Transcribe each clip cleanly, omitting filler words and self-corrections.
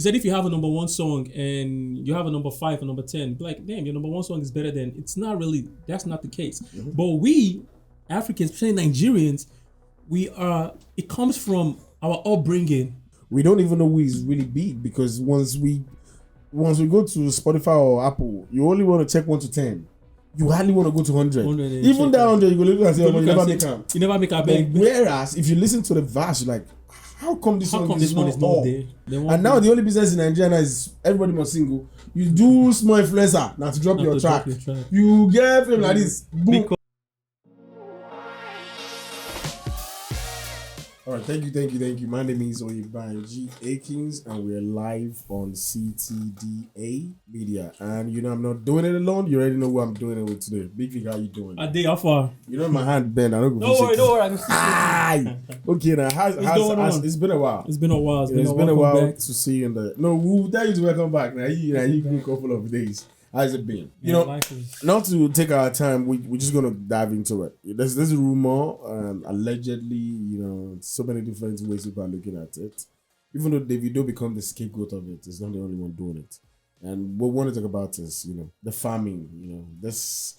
You said if you have a number one song and you have a number 5 or number 10, be like, damn, your number one song is better than. It's not really. That's not the case. But we Africans, especially Nigerians, we are. It comes from our upbringing. We don't even know who is really big because once we go to Spotify or Apple, you only want to check 1 to 10. You hardly want to go to 100. Even that 100, you go look and say, oh, you never make them. You never make a big. Whereas if you listen to the verse, you're like, how come this one is not there? And now the only business in Nigeria is everybody must single. You do small influencer now to drop your track. You get film like this. Boom. All right, thank you. My name is Oyebanji Akins, and we're live on CTDA Media. And you know I'm not doing it alone. You already know who I'm doing it with today. Big Fig, how you doing? A day afar. You know my hand bend. I don't go. Don't worry. Okay, now it's been a while. It's been a while. It's been a while back to see you in the. No, we'll tell you to welcome back. Now you give a couple of days. How's it been? You know, not to take our time, we're just gonna dive into it. There's this rumor, allegedly, you know, so many different ways people are looking at it. Even though Davido become the scapegoat of it, it's not the only one doing it. And what we want to talk about is, you know, the farming. You know, this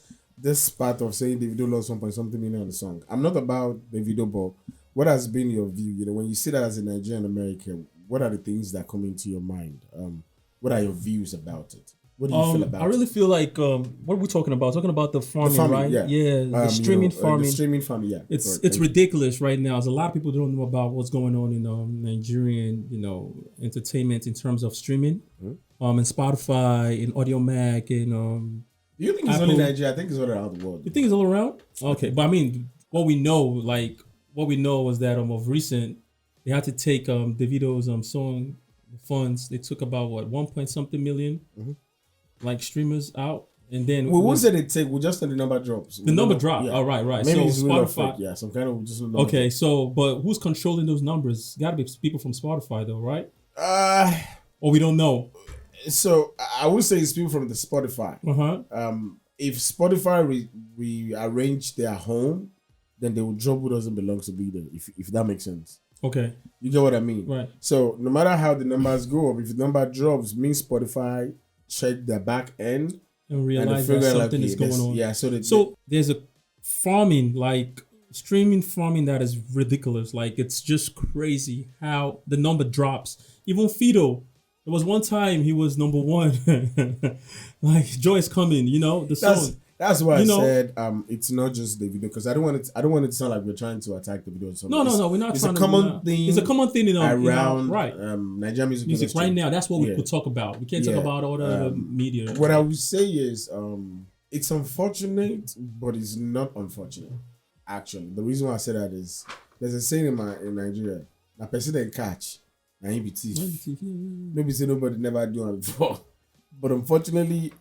part of saying Davido lost 1.something million on the song. I'm not about Davido, but what has been your view? You know, when you see that as a Nigerian American, what are the things that come into your mind? What are your views about it? What do you feel about it? I really feel like what are we talking about? Talking about the farming, right? Yeah. The streaming farming. The streaming farming, yeah. It's ridiculous right now. There's a lot of people don't know about what's going on in Nigerian, entertainment in terms of streaming. In Spotify, in Audio Mac, in Do you think it's only Nigeria? I think it's all around the world. You think it's all around? Okay, but I mean, what we know was that of recent they had to take Davido's song funds. They took about 1 million. Like streamers out, and then we won't say they take. We just say the number drops. The number dropped. Yeah. Oh, right. Maybe so it's Spotify, some kind of just. Okay, so but who's controlling those numbers? Got to be people from Spotify, though, right? Or we don't know. So I would say it's people from the Spotify. If Spotify rearrange their home, then they will drop who doesn't belong to be there. If that makes sense. Okay. You get what I mean? Right. So no matter how the numbers go up, if the number drops, means Spotify check their back end and realize that something is going on. Yeah, so there's a farming, like streaming farming, that is ridiculous. Like it's just crazy how the number drops. Even Fido, there was one time he was number one. Like Joy is coming, the song. That's why I said it's not just the video, because I don't want it to sound like we're trying to attack the video. No, we're not. It's a common thing. It's a common thing around right. Nigerian music right now. That's what we could talk about. We can't talk about all the media. What I would say is it's unfortunate, but it's not unfortunate. Actually, the reason why I say that is there's a saying in Nigeria: "A person they catch, and he be thief." Maybe say nobody never do it before, but unfortunately,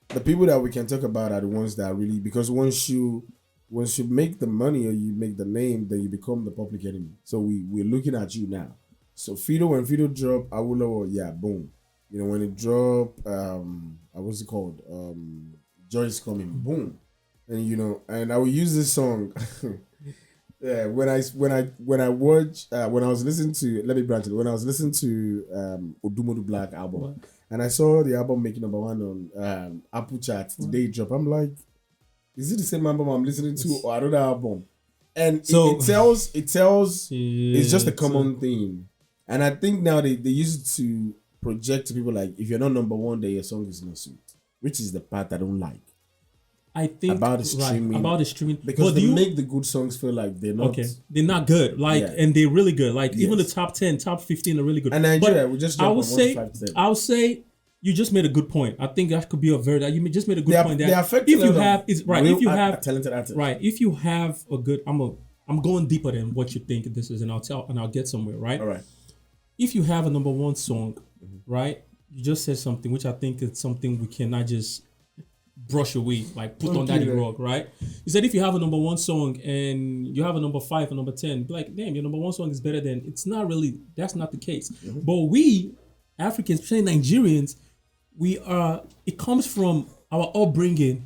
the people that we can talk about are the ones that really, because once you make the money or you make the name, then you become the public enemy. So we're looking at you now. So when Fido drop, Awolowo, yeah, boom. When it drop, what's it called? Joy's Coming, boom. And and I will use this song. Yeah, when I was listening to, let me branch it. When I was listening to Odumodu Black album, and I saw the album making number 1 on Apple Charts the day it dropped, I'm like, is it the same album I'm listening to or another album? And so it tells it's just a common theme. And I think now they use it to project to people like, if you're not number 1, then your song is not sweet, which is the part I don't like. I think about the streaming, because they make the good songs feel like they're not good, and they're really good. Like even the top 10, top 15 are really good. And Nigeria, we just I would say you just made a good point. I think that could be you just made a good point. That if you have a talented artist, right? If you have a good, I'm going deeper than what you think this is, and I'll get somewhere, right? All right. If you have a number 1 song, right? You just said something which I think is something we cannot just brush away, like put on that rug, right? You said if you have a number 1 song and you have a number 5 or number 10, be like, damn, your number 1 song is better than. It's not really. That's not the case. But we Africans, especially Nigerians, it comes from our upbringing.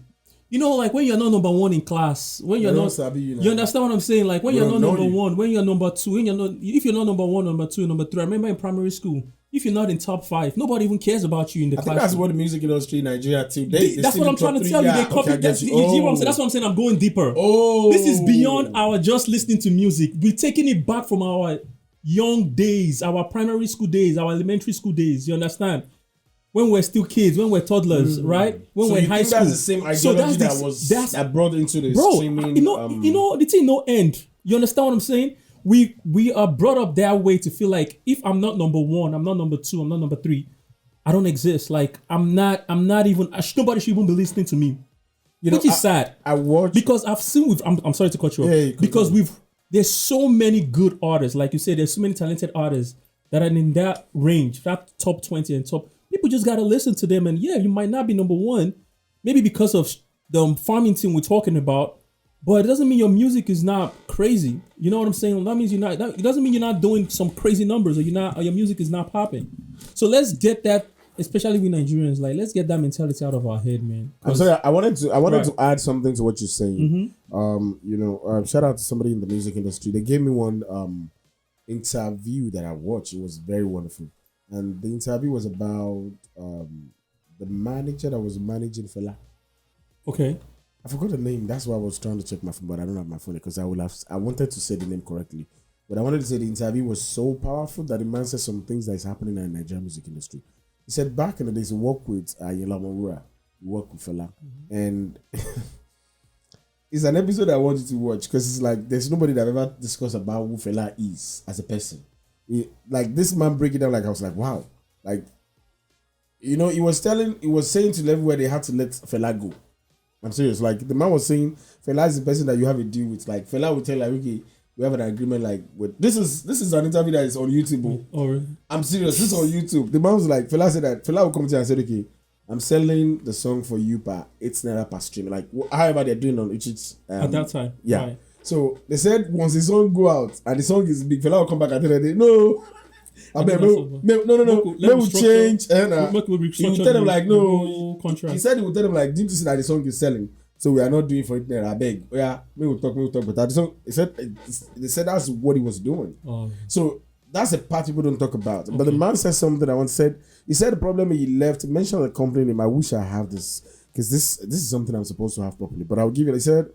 Like when you're not number 1 in class, when you're not, you understand what I'm saying? Like when you're not number 1, when you're number 2, if you're not number 1, number 2, number 3. I remember in primary school, if you're not in top 5, nobody even cares about you in the I class. think that's what the music industry in Nigeria today. That's what I'm trying to tell you. They copy. That's what I'm saying. I'm going deeper. Oh, this is beyond our just listening to music. We're taking it back from our young days, our primary school days, our elementary school days. You understand? When we're still kids, when we're toddlers, right? When we're in high school. That's the same ideology that brought into the streaming. You know, the thing no end. You understand what I'm saying? We are brought up that way to feel like if I'm not number 1, I'm not number 2, I'm not number 3, I don't exist. Like I'm not even. Nobody should even be listening to me. Which is sad. I watch because I've seen. I'm sorry to cut you off. Because there's so many good artists, like you said. There's so many talented artists that are in that range, that top 20 and top. People just gotta listen to them, and you might not be number 1, maybe because of the farming team we're talking about, but it doesn't mean your music is not crazy. You know what I'm saying? That means it doesn't mean you're not doing some crazy numbers, or your music is not popping. So let's get that, especially with Nigerians, like let's get that mentality out of our head, man. I'm sorry, I wanted to add something to what you're saying. Shout out to somebody in the music industry. They gave me one interview that I watched. It was very wonderful. And the interview was about the manager that was managing Fela. Okay. I forgot the name. That's why I was trying to check my phone, but I don't have my phone because I wanted to say the name correctly. But I wanted to say the interview was so powerful that the man said some things that is happening in the Nigerian music industry. He said back in the days he worked with Ayala Mawura, he worked with Fela. And it's an episode I want you to watch because it's like there's nobody that ever discussed about who Fela is as a person. Like this man break it down, like I was like, wow. Like, he was saying to level where they had to let Fela go. I'm serious. Like the man was saying Fela is the person that you have a deal with. Like Fela will tell like, okay, we have an agreement like with this is an interview that is on YouTube. Oh, really? I'm serious, this is on YouTube. The man was like, Fela said that Fela will come to you and said, okay, I'm selling the song for you per 8 naira per stream. Like however they're doing on each at that time. Yeah. Right. So they said once the song go out and the song is big, Fela will come back at the end of the day. No. I mean, no. Let me change. And he will tell them like, no. He said he will tell them like, didn't you see that the song is selling? So we are not doing for it there. I beg. Yeah, we will talk. But that song, they said that's what he was doing. Oh. So that's the part people don't talk about. Okay. But the man said something I once said. He said the problem he left. Mentioned the company name. I wish I have this because this is something I'm supposed to have properly. But I'll give it. He said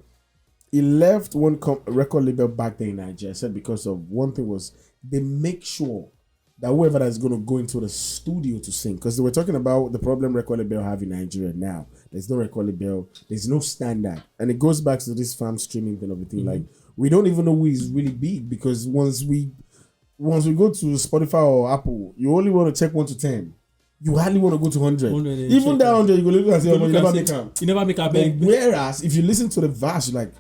he left one record label back there in Nigeria. He said because of one thing was they make sure that whoever that is going to go into the studio to sing, because they were talking about the problem record label have in Nigeria now. There's no record label, there's no standard, and it goes back to this farm streaming thing of the thing. Mm-hmm. Like we don't even know who is really big because once we go to Spotify or Apple, you only want to check 1 to 10. You hardly want to go to 100. Even that 100, you go look and say, "Oh, you never make them." You never make a big. Whereas if you listen to the verse, you're like,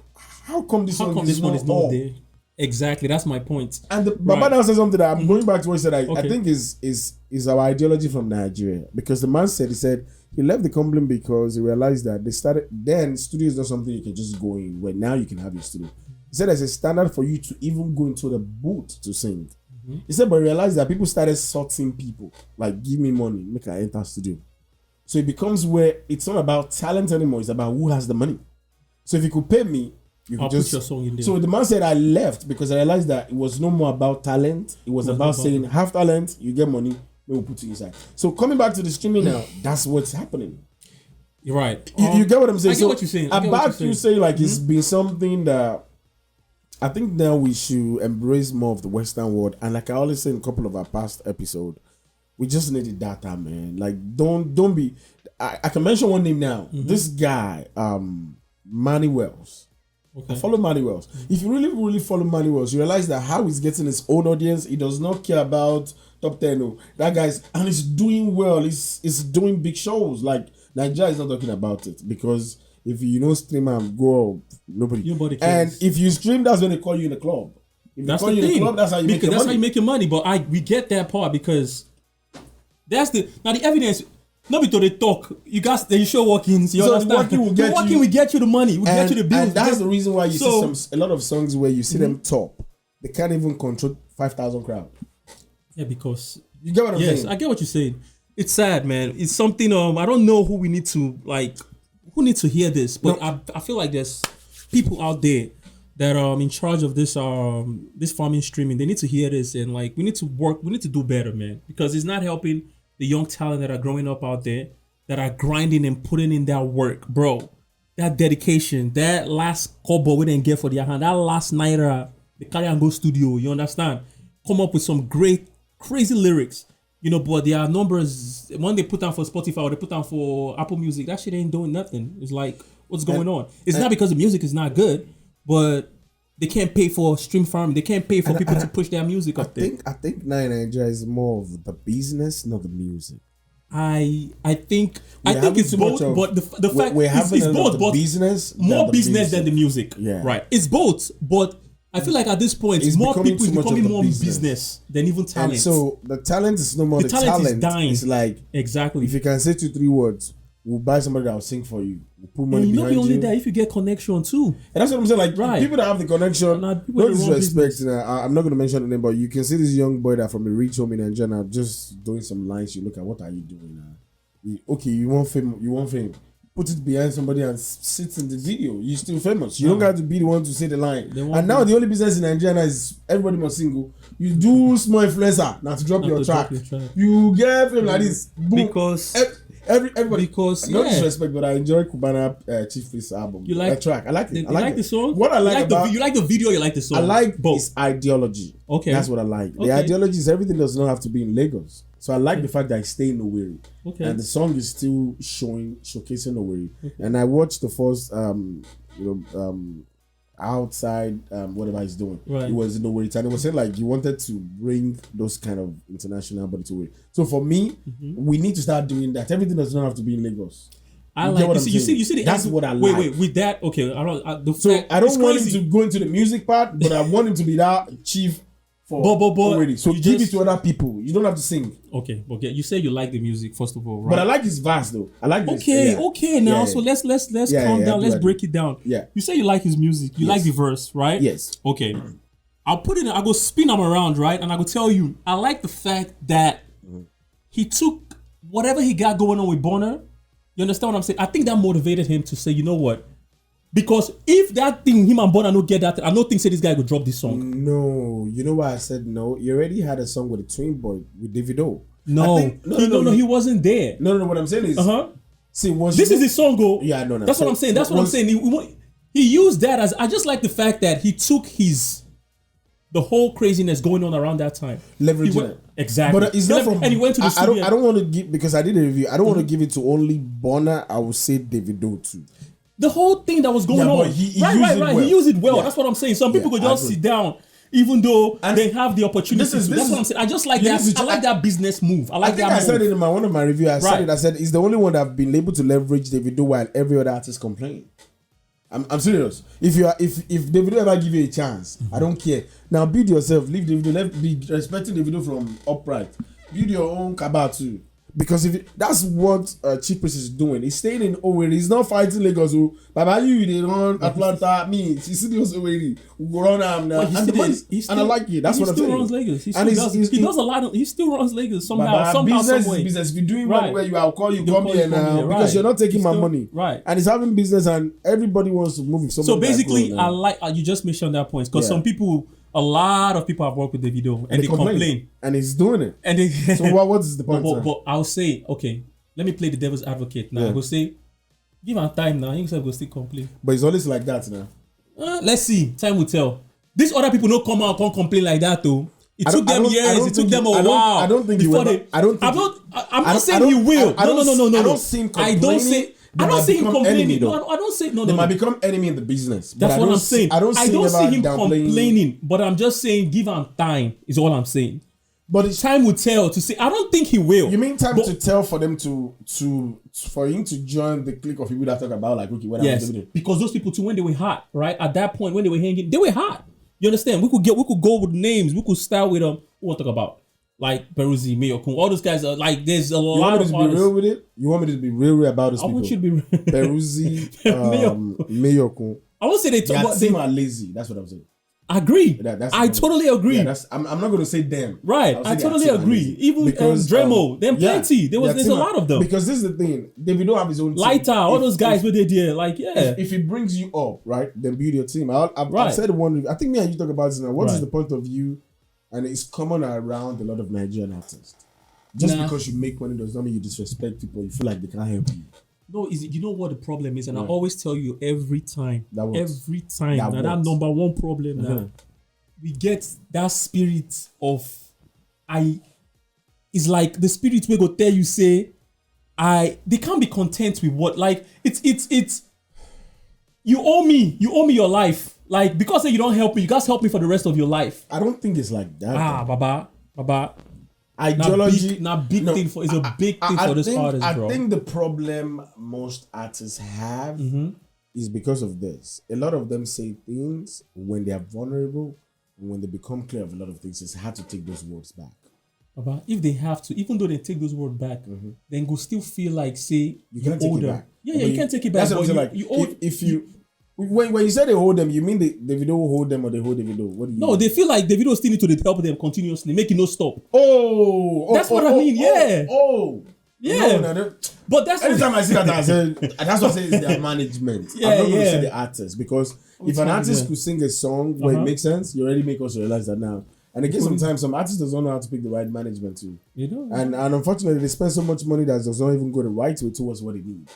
"How come this one is not there?" Exactly, that's my point. And Baba now said something that I'm going back to what he said. I think is our ideology from Nigeria, because the man said he left the company because he realized that studio is not something you can just go in where now you can have your studio. He said there's a standard for you to even go into the booth to sing. Mm-hmm. He said, but he realized that people started sorting people like, give me money, make I enter studio. So it becomes where it's not about talent anymore. It's about who has the money. So if you could pay me, I'll put your song in there. So the man said I left because I realized that it was no more about talent. It was about saying have talent, you get money, we will put you inside. So coming back to the streaming now, that's what's happening. You're right. You get what I'm saying? I get what you're saying. About you saying like it's been something that I think now we should embrace more of the Western world. And like I always say in a couple of our past episodes, we just need the data, man. Like don't be. I can mention one name now. Mm-hmm. This guy, Manny Wells. Okay. I follow Manny Wells. If you really, really follow Manny Wells, you realize that how he's getting his own audience, he does not care about top 10. No. That guy's, and he's doing well. He's doing big shows. Like, Nigeria is not talking about it because if you stream and go, nobody cares. And if you stream, that's when they call you in the club. If that's they call the you thing. In the club, that's how you make your money. That's how you make your money. But we get that part because now the evidence. Not because they talk. You guys, they show walk-ins. You understand? The walk-in will get you the money. Will get you the bills. And that's the reason why you see a lot of songs where you see them top. They can't even control 5,000 crowd. Yeah, because you get what I'm saying. Yes, I get what you're saying. It's sad, man. It's something. I don't know who we need to who needs to hear this, but I feel like there's people out there that in charge of this farming streaming, they need to hear this, and like we need to do better, man, because it's not helping the young talent that are growing up out there, that are grinding and putting in their work, bro. That dedication, that last kobo we didn't get for their hand, that last naira, the carry and go studio, you understand? Come up with some great, crazy lyrics, but their numbers, when they put down for Spotify or they put down for Apple Music, that shit ain't doing nothing. It's like, what's going on? It's not because the music is not good, but they can't pay for stream farming. They can't pay for people to push their music up there. I think now in Nigeria is more of the business, not the music. I think it's both, but the fact it's both, but business, more business than the music. Yeah, right. It's both, but I feel like at this point, it's more people is becoming more business than even talent. And so the talent is no more the talent. Is dying. It's like exactly. If you can say 2-3 words, we'll buy somebody that will sing for you. We'll put money behind you. And not only that, if you get connection too. And that's what I'm saying. Like right. People that have the connection, no disrespect. I'm not going to mention the name, but you can see this young boy that from a rich home in Nigeria just doing some lines. You look at what are you doing now? You want fame. Put it behind somebody and sit in the video. You're still famous. You don't have to be the one to say the line. And now the only business in Nigeria is everybody must single. You do small influencer now to drop your track. You get fame like this. Boom. Because everybody. Because no disrespect, but I enjoy Cubana Chief Priest album. You like the track? I like it. I like the song. What I like about you like the video. You like the song. I like both. His ideology. Okay, that's what I like. The ideology is everything does not have to be in Lagos. So I like the fact that I stay in Owerri. Okay. And the song is still showcasing Owerri. Okay. And I watched the first outside whatever he's doing. Right. It was in Owerri. And it was saying like you wanted to bring those kind of international body to it. So for me, we need to start doing that. Everything does not have to be in Lagos. I like what you see that's what I like. Wait, with that, okay. I don't want him to go into the music part, but I want him to be that chief for already. So give it to other people. You don't have to sing. Okay. You say you like the music first of all, right? But I like his verse though. I like this. Okay. Now, so let's calm down. Let's break it down. Yeah. You say you like his music. You like the verse, right? Yes. Okay. I'll put it. I go spin him around, right? And I go tell you. I like the fact that he took whatever he got going on with Bonner. You understand what I'm saying? I think that motivated him to say, you know what? Because if that thing, him and Bonner don't get that, I don't think this guy could drop this song. No. You know why I said no? You already had a song with a twin boy, with Davido. No, he wasn't there. No, what I'm saying is... See, this is his song, go. Yeah, no. That's what I'm saying. That's what I'm saying. He used that as... I just like the fact that he took the whole craziness going on around that time. Leveraging it. Exactly. But it's not from... And he went to the studio. I don't want to give... Because I did a review. I don't want to give it to only Bonner. I would say Davido too. The whole thing that was going on. He He used it well. Yeah. That's what I'm saying. Some people could just sit down, even though they have the opportunity to. That's what I'm saying. I just like that. I like that business move. I like that move. I said it in one of my reviews. I said he's the only one that have been able to leverage Davido while every other artist complain. I'm serious. If Davido ever give you a chance, I don't care. Now build yourself. Leave Davido. Be respecting Davido from upright. Build your own cabal too. Because that's what Chief Priest is doing. He's staying in Owerri. He's not fighting Lagos. Baba, you they run Atlanta. Me, he's still Owerri. We go run now. And I like it. That's what I'm saying. Runs Lagos. He does a lot. He still runs Lagos somehow. Business is business. If you're doing one where you, I'll call you. Come here now because you're not taking my money. Right. And he's having business, and everybody wants to move. So basically, I like you just mentioned that point because some people. A lot of people have worked with Davido and they complain. And he's doing it. And so what is the point? But I'll say, okay, let me play the devil's advocate now. I will say, give him time now. He will still complain. But it's always like that now. Let's see. Time will tell. These other people don't come out and complain like that though. It took them years. It took them a while. I don't think he will. I'm not saying he will. No. I don't see him complaining. I don't see him complaining. No, I don't say no. They might become enemy in the business. That's what I'm saying. I don't see him complaining, but I'm just saying give him time is all I'm saying. But time will tell to say. I don't think he will. You mean time to tell for them for him to join the clique of people that talk about like okay, what yes, because those people too when they were hot, right? At that point when they were hanging, they were hot. You understand? We could go with names. We could start with them. Who want to talk about? Like Peruzzi, Mayokun, all those guys are like. There's a lot of. You want me to be real with it? You want me to be real about this? I want you to be Peruzzi, Mayokun. I won't say they are lazy. That's what I'm saying. Agree. I That's totally agree. Yeah, I'm not going to say them. Right. I totally agree. Even Dremo, them plenty. There's a lot of them. Because this is the thing. David don't have his own Lighter, team. all those guys with there, like, yeah. If it brings you up, right, then build your team. I've said one. I think me and you talk about this now. What is the point of view? And it's common around a lot of Nigerian artists. Just because you make money does not mean you disrespect people. You feel like they can't help you. No, you know what the problem is, and I always tell you every time that number one problem now, we get that spirit of it's like the spirit we go tell you say they can't be content with what, like it's you owe me your life, like, because you don't help me, you guys help me for the rest of your life. I don't think it's like that. Baba. Ideology, thing for a big thing for this artist, bro. I think the problem most artists have is because of this. A lot of them say things when they are vulnerable, and when they become clear of a lot of things, it's hard to take those words back. Baba, if they have to, even though they take those words back, then go still feel like, say, you can't take it back. Yeah, you can't take it back. That's what I'm saying. When you say they hold them, you mean the video will hold them or they hold the video? What do you mean? They feel like the video still need to help them continuously, make it no stop. That's what I mean. Yeah. No, but that's anytime I see that, I say that's what I say is their management. I'm not going to say the artist, because if an artist could sing a song where it makes sense, you already make us realize that now. And again, sometimes some artists don't know how to pick the right management too. And unfortunately, they spend so much money that does not even go the right way towards what they need.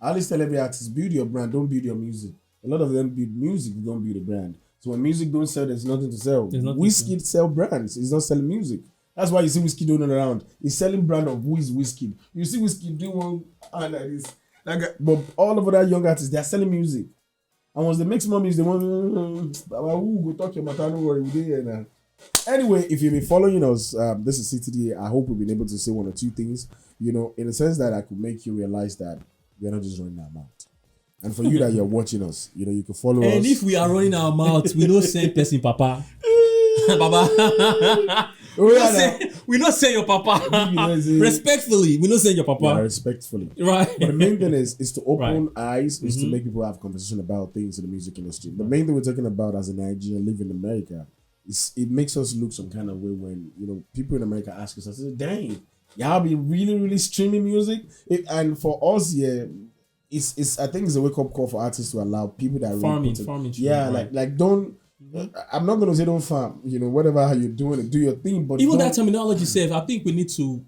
I always tell every artist, build your brand, don't build your music. A lot of them build music, they don't build a brand. So when music don't sell, there's nothing to sell. Whiskey sell brands. He's not selling music. That's why you see Whiskey doing it around. He's selling brand of who is Whiskey. You see Whiskey doing one like this. But all of that young artists, they are selling music. And once they make more music, they want who go talk your matter, no worry, we here now. Anyway, if you've been following us, this is CTD. I hope we've been able to say one or two things, in a sense that I could make you realize that we're not just running our mouth. And for you that you're watching us, you can follow us. And if we are running our mouth, we don't send person papa. Papa. We not say your papa. Respectfully, we not say your papa. Yeah, respectfully. Right. But the main thing is to open eyes, is to make people have conversation about things in the music industry. The main thing we're talking about as a Nigerian living in America is it makes us look some kind of way when people in America ask us, I say, dang, y'all be really, really streaming music. And for us, it's I think it's a wake up call for artists to allow people that farming. Yeah, right. like don't. I'm not gonna say don't farm. Whatever how you're doing it, do your thing. But even that terminology says, I think we need to.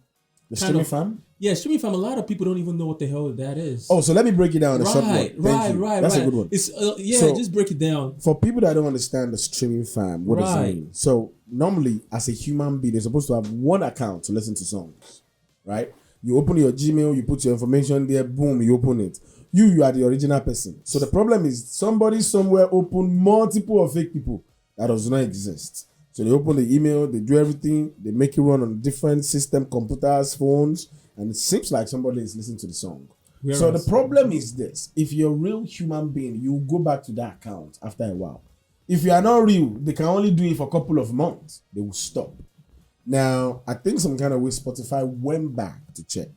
The streaming farm. Yeah, streaming farm. A lot of people don't even know what the hell that is. Oh, so let me break it down. Right. That's a good one. It's so, just break it down for people that don't understand the streaming farm. What does it mean? So normally, as a human being, they're supposed to have one account to listen to songs, right? You open your Gmail, you put your information there, boom, you open it. You are the original person. So the problem is somebody somewhere opened multiple of fake people that does not exist. So they open the email, they do everything, they make it run on different system, computers, phones, and it seems like somebody is listening to the song. So the problem is this: if you're a real human being, you go back to that account after a while. If you are not real, they can only do it for a couple of months. They will stop. Now, I think some kind of way Spotify went back to check.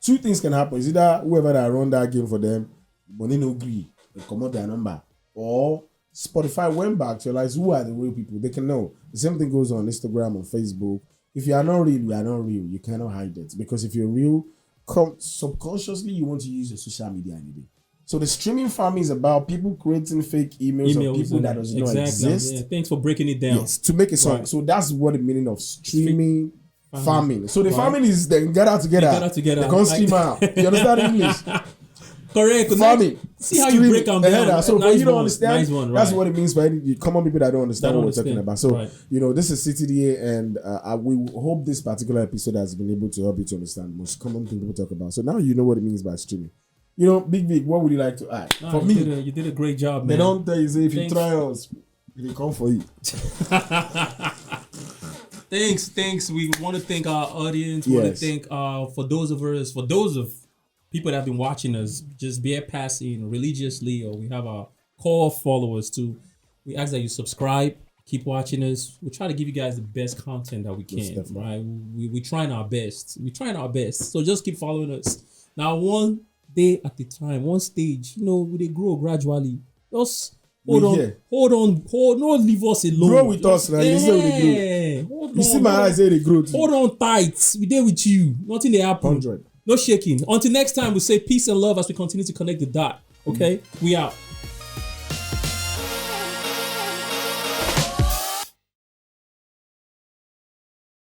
Two things can happen. Is either whoever that run that game for them, money no agree, they come out their number, or Spotify went back to realize who are the real people. They can know. The same thing goes on Instagram, on Facebook. If you are not real, you are not real. You cannot hide it, because if you're real, subconsciously you want to use your social media anyway. So the streaming farming is about people creating fake emails of people that does not exist. Yeah, thanks for breaking it down. Yes, to make a song. Right. So that's what the meaning of streaming farming. So the farming is they gather together. They can't stream out. You understand English? Correct. Farming. See how you break them down. So nice you don't understand, that's what it means for any common people that don't understand what we're talking about. So, this is CTDA, and we hope this particular episode has been able to help you to understand most common thing people talk about. So now you know what it means by streaming. Big Vic, what would you like to add? For me, you did a great job, man. They don't tell you, say, if you try us, they come for you. Thanks. We want to thank our audience. We want to thank for those of people that have been watching us, just bare passing religiously, or we have our core followers too. We ask that you subscribe, keep watching us. We try to give you guys the best content that we can, right? We're trying our best. So just keep following us. Now, one day at a time, one stage, we grow gradually. Just Hold We on, here. hold on, no, leave us alone. Grow with us now. You say we dey Hold You on, see my eyes say they grow too. Hold on tight. We there with you. Nothing they happen. 100. No shaking. Until next time, we say peace and love as we continue to connect the dot. Okay? We out.